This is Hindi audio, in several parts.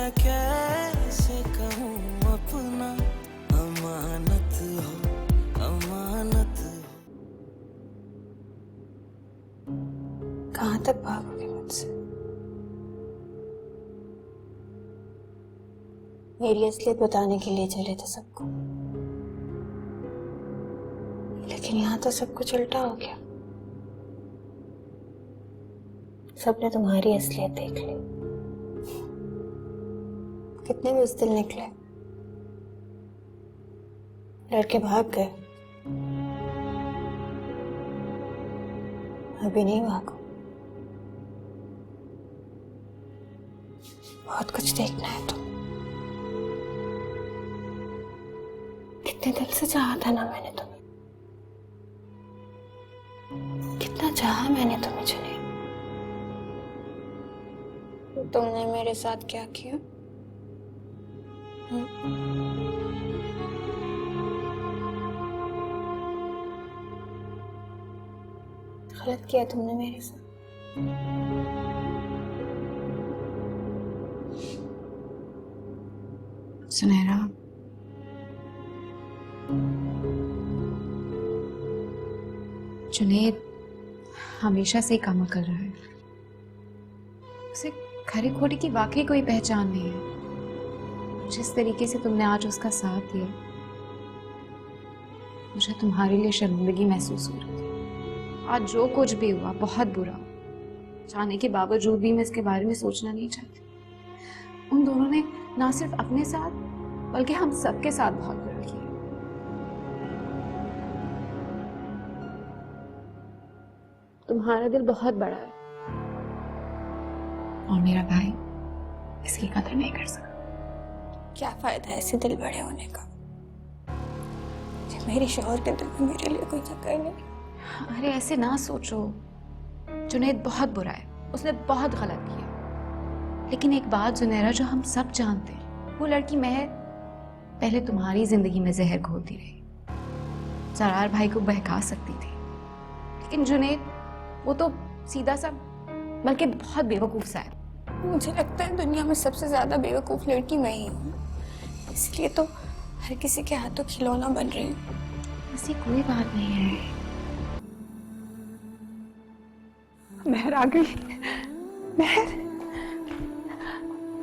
मैं कैसे कहूँ अपना, अमानत हो अमानत हो। कहाँ तक भागोगे मुझसे? मेरी असलियत बताने के लिए चले थे सबको, लेकिन यहाँ तो सब कुछ उल्टा हो गया। सबने तुम्हारी असलियत देख ली। कितने बुज़दिल निकले, लड़के भाग गए। अभी नहीं भागो, बहुत कुछ देखना है। तो कितने दिल से चाहा था ना मैंने तुम्हें, कितना चाहा मैंने तुम्हें चुने। तुमने मेरे साथ क्या किया? गलत किया तुमने मेरे साथ। सुनहरा, जुनैद हमेशा से काम कर रहा है। उसे खरी खोटी की वाकई कोई पहचान नहीं है। जिस तरीके से तुमने आज उसका साथ दिया, मुझे तुम्हारे लिए शर्मिंदगी महसूस हो रही थी। आज जो कुछ भी हुआ बहुत बुरा, चाहने के बावजूद भी मैं इसके बारे में सोचना नहीं चाहती। उन दोनों ने ना सिर्फ अपने साथ बल्कि हम सबके साथ बहुत बुरा किया। तुम्हारा दिल बहुत बड़ा है और मेरा भाई इसकी कदर नहीं कर सका। क्या फायदा ऐसे दिल बड़े होने का जब मेरे शौहर के दिल में मेरे लिए कोई जगह नहीं। अरे ऐसे ना सोचो, जुनैद बहुत बुरा है, उसने बहुत गलत किया। लेकिन एक बात जुनैरा जो हम सब जानते हैं, वो लड़की महर पहले तुम्हारी जिंदगी में जहर घोलती रही, जरार भाई को बहका सकती थी। लेकिन जुनैद वो तो सीधा सा बल्कि बहुत बेवकूफ सा है। मुझे लगता है दुनिया में सबसे ज्यादा बेवकूफ लड़की मैं ही हूँ, इसलिए तो हर किसी के हाथों खिलौना बन रही हूँ। ऐसी कोई बात नहीं है। महर आ गई, महर,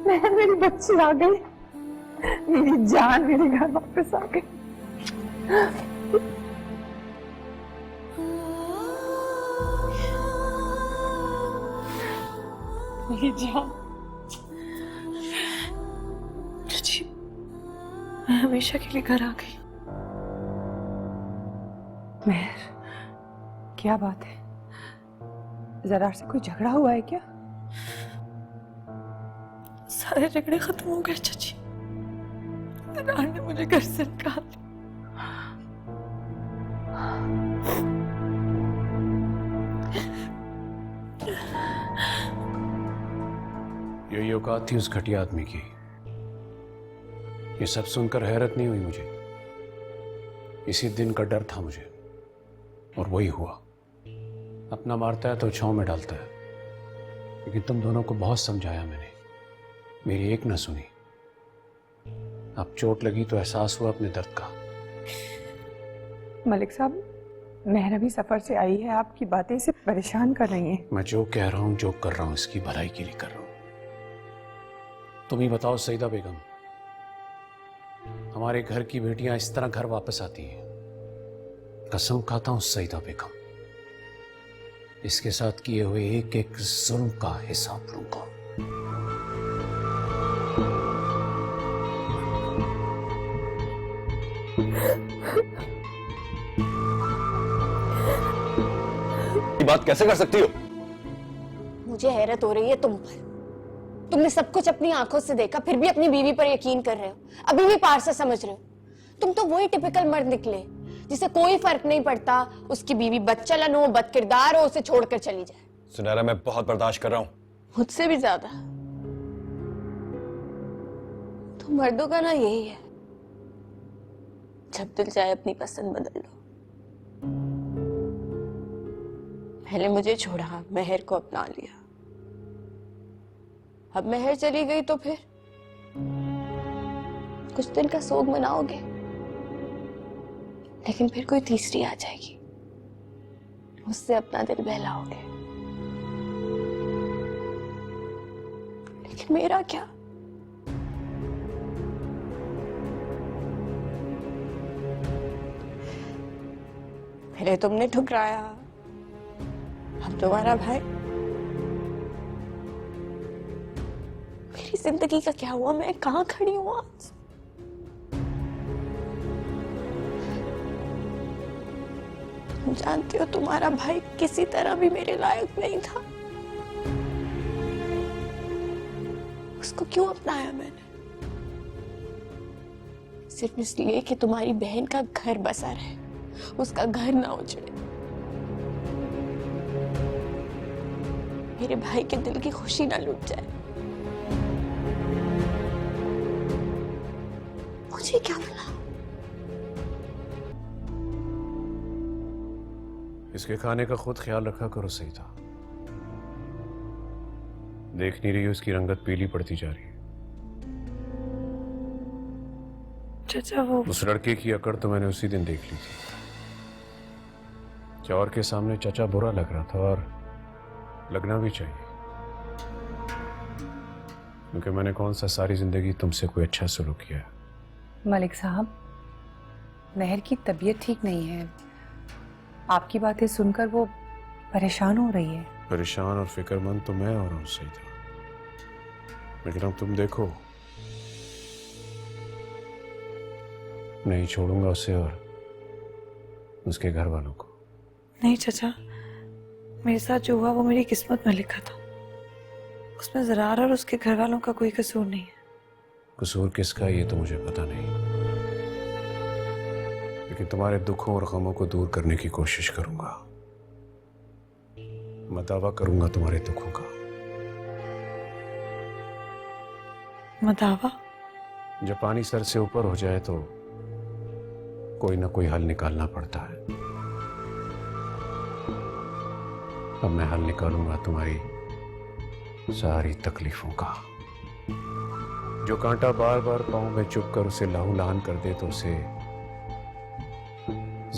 महर मेरी बच्ची आ गई, मेरी जान मेरे घर वापस आ गई। मेरी जान। जी, मैं हमेशा के लिए घर आ गई। महर, क्या बात है? जरार से कोई झगड़ा हुआ है क्या? सारे झगड़े खत्म हो गए चाची। जरार ने मुझे घर से निकाल दिया। यही औकात थी उस घटिया आदमी की। ये सब सुनकर हैरत नहीं हुई मुझे, इसी दिन का डर था मुझे, और वही हुआ। अपना मारता है तो छांव में डालता है। लेकिन तुम दोनों को बहुत समझाया मैंने, मेरी एक न सुनी। अब चोट लगी तो एहसास हुआ अपने दर्द का। मलिक साहब, महर अभी सफर से आई है, आपकी बातें इसे परेशान कर रही हैं। मैं जो कह रहा हूं, जो कर रहा हूं, इसकी भलाई के लिए कर रहा हूं। तुम ही बताओ सईदा बेगम, हमारे घर की बेटियां इस तरह घर वापस आती हैं? कसम खाता हूं सईदा बेगम, इसके साथ किए हुए एक एक जुल्म का हिसाब लूंगा। ये बात कैसे कर सकती हो? मुझे हैरत हो रही है तुम पर। तुमने सब कुछ अपनी आंखों से देखा, फिर भी अपनी बीवी पर यकीन कर रहे हो, अभी भी पार से समझ रहे हो। तुम तो वही टिपिकल मर्द निकले जिसे कोई फर्क नहीं पड़ता उसकी बीवी बदचलन हो, बदकिरदार हो, उसे छोड़कर चली जाए। सुनहरा, मैं बहुत बर्दाश्त कर रहा हूं। मुझसे भी ज्यादा। तो मर्दों का ना यही है, जब दिल चाहे अपनी पसंद बदल लो। पहले मुझे छोड़ा, महर को अपना लिया, अब महर चली गई तो फिर कुछ दिन का सोग मनाओगे, लेकिन फिर कोई तीसरी आ जाएगी, उससे अपना दिल बहलाओगे। लेकिन मेरा क्या? पहले तुमने ठुकराया, अब तुम्हारा भाई। मेरी जिंदगी का क्या हुआ? मैं कहाँ खड़ी हूँ आज? तुम जानते हो तुम्हारा भाई किसी तरह भी मेरे लायक नहीं था। उसको क्यों अपनाया मैंने? सिर्फ इसलिए कि तुम्हारी बहन का घर बसा रहे, उसका घर ना उजड़े, मेरे भाई के दिल की खुशी ना लूट जाए। मुझे क्या मिला? इसके खाने का खुद ख्याल रखा करो सही था। देख नहीं रही हो इसकी रंगत पीली पड़ती जा रही है। चाचा वो उस लड़के की अकड़ तो मैंने उसी दिन देख ली थी। चौर के सामने चाचा बुरा लग रहा था, और लगना भी चाहिए, क्योंकि मैंने कौन सा सारी जिंदगी तुमसे कोई अच्छा सलूक किया है। मलिक साहब, महर की तबीयत ठीक नहीं है। आपकी बातें सुनकर वो परेशान हो रही है। परेशान और फिक्रमंद तो मैं हो रहा हूँ सही था, लेकिन अब तुम देखो, नहीं छोड़ूंगा उसे और उसके घर वालों को। नहीं चाचा, मेरे साथ जो हुआ वो मेरी किस्मत में लिखा था। उसमें ज़रार और उसके घर वालों का कोई कसूर नहीं है। कसूर किसका ये तो मुझे पता नहीं, लेकिन तुम्हारे दुखों और गमों को दूर करने की कोशिश करूंगा। मैं दावा करूंगा तुम्हारे दुखों का। मदावा? जब पानी सर से ऊपर हो जाए तो कोई ना कोई हल निकालना पड़ता है। अब मैं हल निकालूंगा तुम्हारी सारी तकलीफों का। जो कांटा बार बार पांव में चुभ कर उसे लहूलुहान कर दे, तो उसे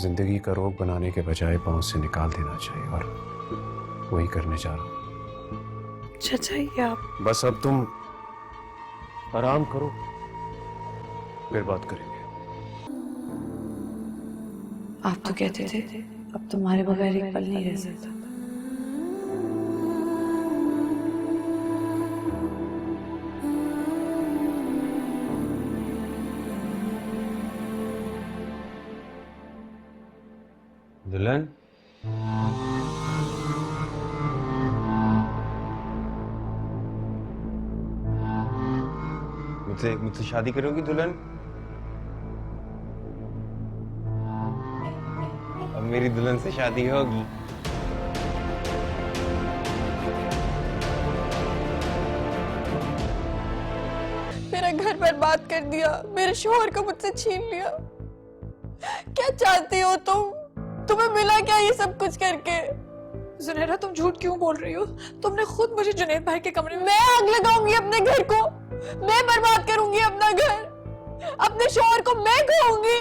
जिंदगी का रोग बनाने के बजाय पांव से निकाल देना चाहिए, और वही करने जा रहा हूं। चाचा ये आप... बस अब तुम आराम करो, फिर बात करेंगे। आप तो कहते थे अब तुम्हारे बगैर एक पल नहीं रह सकता। दुल्हन, मुझसे शादी करोगी दुल्हन? अब मेरी दुल्हन से शादी होगी। मेरा घर बर्बाद कर दिया, मेरे शोहर को मुझसे छीन लिया। क्या चाहती हो तुम? तुम्हें मिला क्या ये सब कुछ करके? जुनैरा तुम झूठ क्यों बोल रही हो? तुमने खुद मुझे जुनैद भाई के कमरे में... मैं आग लगाऊंगी अपने घर को, मैं बर्बाद करूंगी अपना घर, अपने शोहर को मैं कहूंगी।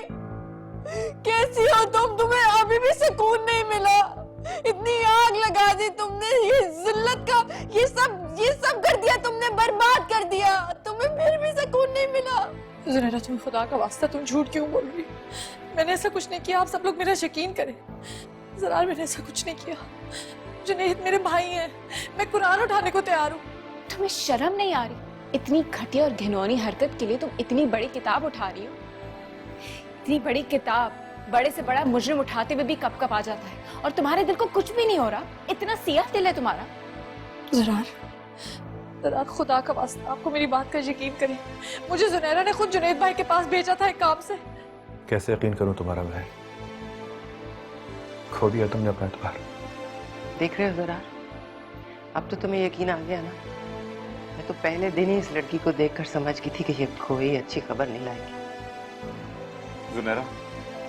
कैसी हो तुम? तुम्हें अभी भी सुकून नहीं मिला? इतनी आग लगा दी तुमने, ये जिल्लत का ये सब कर दिया तुमने, बर्बाद कर दिया। तुम्हें फिर भी सुकून नहीं मिला? जुनैरा तुम्हें खुदा का वास्ता, तुम झूठ क्यों बोल रही? मैंने ऐसा कुछ नहीं किया, आप सब लोग मेरा यकीन करें। ज़रार मैंने ऐसा कुछ नहीं किया। जुनैद मेरे भाई हैं, मैं कुरान उठाने को तैयार हूँ। तुम्हें शर्म नहीं आ रही? इतनी घटिया और घिनौनी हरकत के लिए तुम इतनी बड़ी किताब उठा रही हो? इतनी बड़ी किताब बड़े से बड़ा मुजरिम उठाते हुए भी कप कप आ जाता है, और तुम्हारे दिल को कुछ भी नहीं हो रहा। इतना सियाह दिल है तुम्हारा। ज़रार खुदा का वास्ता आपको मेरी बात का यकीन करें। मुझे जुनैरा ने खुद जुनैद भाई के पास भेजा था एक काम से। कैसे यकीन करूं तुम्हारा भाई? खो दिया तुमने अपना एतबार। देख रहे हो ज़रार, अब तो तुम्हें यकीन आ गया ना। मैं तो पहले दिन ही इस लड़की को देखकर समझ गई थी कि ये कोई अच्छी खबर नहीं लाएगी। जुनैरा,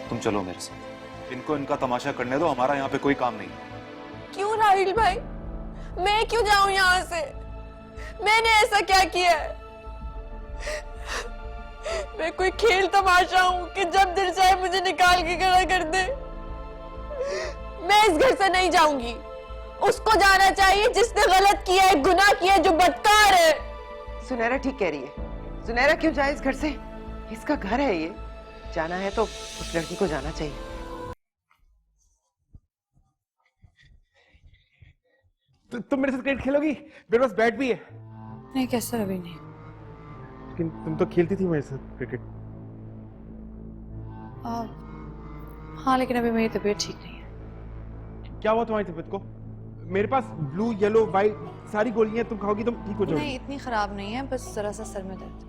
तुम चलो मेरे साथ। इनको इनका तमाशा करने दो, हमारा यहाँ पे कोई काम नहीं। क्यों राहिल भाई? मैं क्यों जाऊं यहाँ से? मैंने ऐसा क्या किया है? मैं कोई खेल तमाशा हूं कि जब दिल चाहे मुझे निकाल के खड़ा कर दे? मैं इस घर से नहीं जाऊंगी। उसको जाना चाहिए जिसने गलत किया है, गुनाह किया है, जो बदकार है। सुनैरा ठीक कह रही है। सुनैरा क्यों जाए इस घर से? इसका घर है ये। जाना है तो उस लड़की को जाना चाहिए। तुम मेरे साथ क्रिकेट खेलोगी? मेरे पास बैट भी है। नहीं कैसे अभी नहीं। लेकिन तुम तो खेलती थी मेरे साथ क्रिकेट। हाँ लेकिन अभी मेरी तबीयत ठीक नहीं है। क्या हुआ तुम्हारी तबीयत को? मेरे पास ब्लू येलो व्हाइट सारी गोलियां, तुम खाओगी तुम ठीक हो जाओगी। नहीं इतनी खराब नहीं है, बस जरा सा सर में दर्द।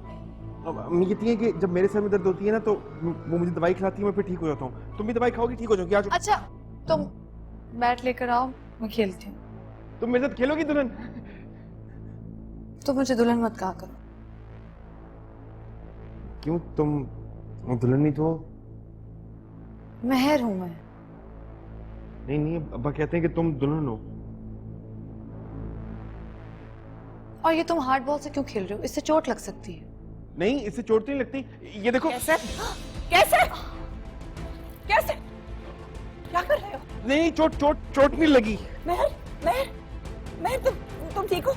अम्मी कहती है कि जब मेरे सर में दर्द होती है ना तो वो मुझे दवाई खिलाती है, मैं फिर ठीक हो जाता हूँ। तुम भी दवाई खाओगी ठीक हो जाओगी। आज अच्छा तुम बैट लेकर आओ, मैं खेलती हूँ। तुम मेरे साथ खेलोगी दुल्हन? तो मुझे दुल्हन मत कहा करो। क्यों, तुम दुल्हन नहीं तो? मेहर हूं मैं। नहीं अब्बा कहते हैं कि तुम दुल्हन हो। और ये तुम हार्ड बॉल से क्यों खेल रहे हो? इससे चोट लग सकती है। नहीं इससे चोट नहीं लगती। ये देखो। कैसे कैसे कैसे क्या कर रहे हो? नहीं चोट नहीं लगी। महर महर महर तुम ठीक हो?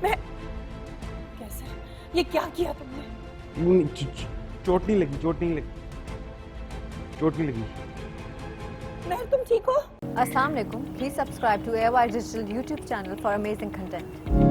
महर कैसे ये क्या किया तुमने? चोट नहीं लगी। महर तुम ठीक हो? Assalamu alaikum. Please subscribe to AOI Digital YouTube channel for amazing content.